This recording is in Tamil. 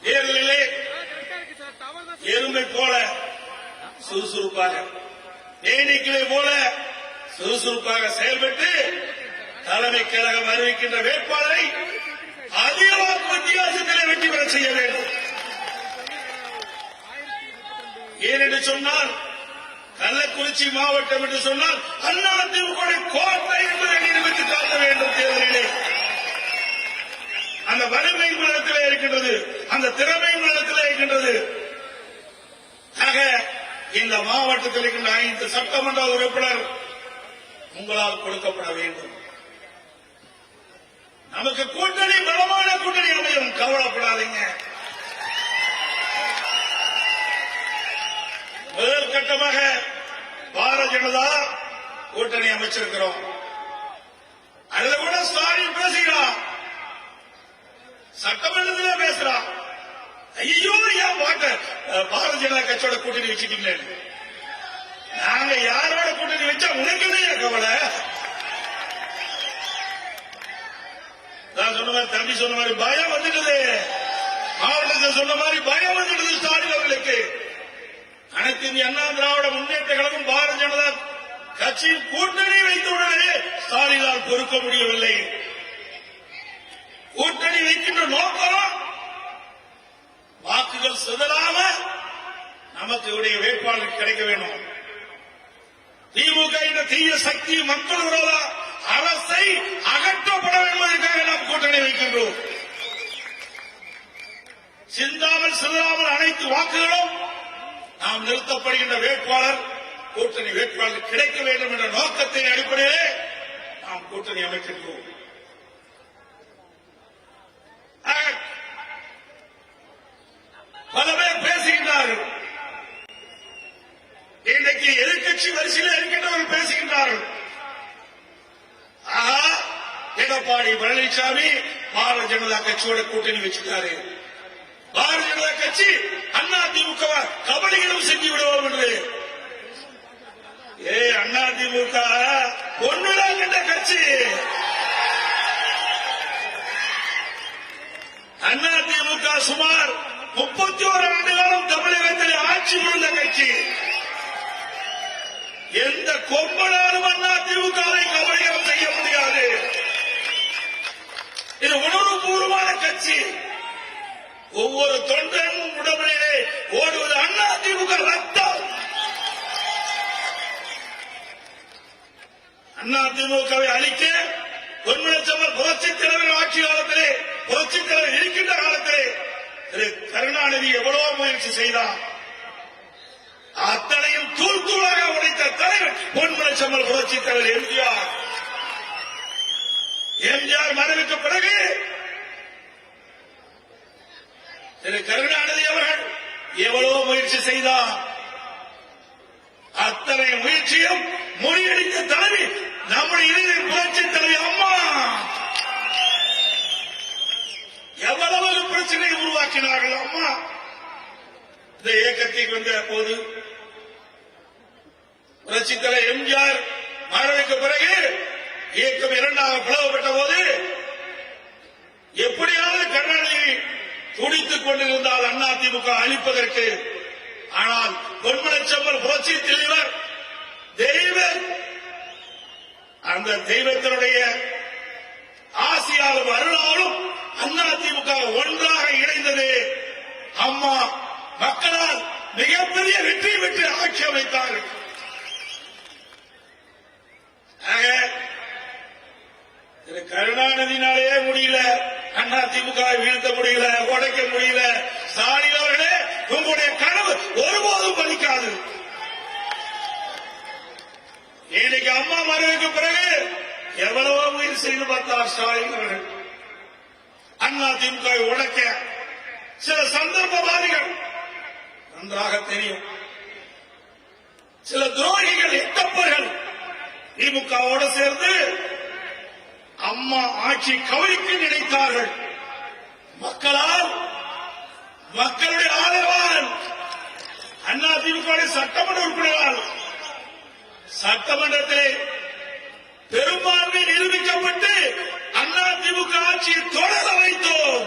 தேர்தலிலே எறும்பை போல சுறுசுறுப்பாக, தேனீக்களை போல சுறுசுறுப்பாக செயல்பட்டு தலைமை கழகம் அறிவிக்கின்ற வேட்பாளரை அதிக வாக்கு வித்தியாசத்தில் வெற்றி பெற செய்ய வேண்டும். ஏனென்று சொன்னால் கள்ளக்குறிச்சி மாவட்டம் என்று சொன்னால் அதிமுக கோட்டை என்பதை நிரூபித்து காட்ட வேண்டும். தேர்தலிலே அந்த வலிமை உலகத்திலே இருக்கின்றது, அந்த திறமை உலகத்திலே இருக்கின்றது. ஆக இந்த மாவட்டத்தில் இருக்கின்ற 5 சட்டமன்ற உறுப்பினர் உங்களால் கொடுக்கப்பட வேண்டும். நமக்கு கூட்டணி பலமான கூட்டணி அமையும், கவலைப்படாதீங்க. முதல் கட்டமாக பாரதிய ஜனதா கூட்டணி அமைச்சிருக்கிறோம். அதுல கூட ஸ்டாலின் பேசுகிறான், சட்டமன்றத்தில் பேசுறான். ஐயோ, ஏன் பாரதிய ஜனதா கட்சியோட கூட்டணி வச்சுட்டீங்களே, நாங்க யாரோட கூட்டணி வச்சா உனக்குதே கவலை. நான் சொன்ன மாதிரி, தம்பி சொன்ன மாதிரி பயம் வந்துட்டது, மாவட்டத்தில் சொன்ன மாதிரி பயம் வந்துட்டது ஸ்டாலின் அவர்களுக்கு. அனைத்து இந்திய அண்ணா திராவிட முன்னேற்ற கழகம் பாரதிய ஜனதா கட்சியின் கூட்டணி வைத்தவுடனே ஸ்டாலினால் பொறுக்க முடியவில்லை. கூட்டணி வைக்கின்ற நோக்கம் வாக்குகள் சிதறாம நமக்கு உடைய வேட்பாளர் கிடைக்க வேண்டும். திமுக என்ற தீய சக்தி மக்கள் விரோத அரசை அகற்றப்பட என்பதற்காக நாம் கூட்டணி வைக்கின்றோம். சிந்தாமல் சிதறாமல் அனைத்து வாக்குகளும் நாம் நிறுத்தப்படுகின்ற வேட்பாளர் கூட்டணி வேட்பாளர் கிடைக்க வேண்டும் என்ற நோக்கத்தின் அடிப்படையிலே நாம் கூட்டணி அமைக்கின்றோம். பல பேர் பேசுகின்றார்கள், இன்றைக்கு எதிர்கட்சி வரிசையில் இருக்கின்றவர்கள் பேசுகின்றார்கள். எடப்பாடி பழனிசாமி பாரதிய ஜனதா கட்சியோட கூட்டணி வச்சுட்டாரு, பாரதிய ஜனதா கட்சி அதிமுக கபடிகளும் செஞ்சு விடுவோம் என்று. அதிமுக ஒன்றுதான் என்ற கட்சி, அதிமுக சுமார் 31 ஆண்டு காலம் தமிழகத்தில் ஆட்சி புரிந்த கட்சி. எந்த கொம்பனாலும் அதிமுகவை கபடிகள் செய்ய முடியாது. இது உணர்வுபூர்வமான கட்சி. ஒவ்வொரு தொண்டனும் உடம்பிலே ஓடுவது அதிமுக ரத்தம். அதிமுகவை அழிக்க பொன்மனச்செம்மல் புரட்சித் தலைவர் ஆட்சி காலத்திலே, புரட்சித் தலைவர் இருக்கின்ற காலத்திலே திரு கருணாநிதி எவ்வளவு முயற்சி செய்தார். அத்தனையும் தூள் தூளாக உடைத்த தலைவர் பொன்மனச்செம்மல் புரட்சித் தலைவர் எம்ஜிஆர். எம்ஜிஆர் மறைவுக்கு பிறகு திரு கருணாநிதி அவர்கள் எவ்வளவு முயற்சி செய்தார். அத்தனை முயற்சியும் முறியடித்த தலைவி நம்முடைய இளைஞர் புரட்சித் தலைவி அம்மா. எவ்வளவு பிரச்சனையை உருவாக்கினார்கள் அம்மா. இந்த இயக்கத்துக்கு வந்த போது புரட்சித் தலைவர் எம்ஜிஆர் மறைவுக்கு பிறகு இயக்கம் இரண்டாக பிளவுபட்ட போது எப்படியாவது கருணாநிதி துடித்துக் கொண்டிருந்தால் அதிமுக அழிப்பதற்கு. ஆனால் பொன்மனச்செம்மல் புரட்சி தலைவர் அந்த தெய்வத்தினுடைய ஆசியாலும் அருளாலும் அதிமுக ஒன்றாக இணைந்தது. அம்மா மக்களால் மிகப்பெரிய வெற்றி பெற்று ஆட்சி அமைத்தார்கள். திரு கருணாநிதினாலே முடியல, அதிமுக வீழ்த்த முடியல, உடைக்க முடியல. ஸ்டாலின் அவர்களே, உங்களுடைய கனவு ஒருபோதும் பலிக்காது. இன்னைக்கு அம்மா மறைவுக்கு பிறகு எவ்வளவோ முயற்சி செய்து பார்த்தார் ஸ்டாலின் அவர்கள். அதிமுகவை உடைக்க சில சந்தர்ப்பவாதிகள் நன்றாக தெரியும், சில துரோகிகள் எட்டப்பர்கள் திமுகவோடு சேர்ந்து அம்மா ஆட்சி கவிழ்க்க நினைத்தார்கள். மக்களால், மக்களுடைய ஆதரவால் அதிமுக சட்டமன்ற உறுப்பினரால் சட்டமன்றத்திலே பெரும்பான்மை நிரூபிக்கப்பட்டு அதிமுக ஆட்சியை தொடர வைத்தோம்.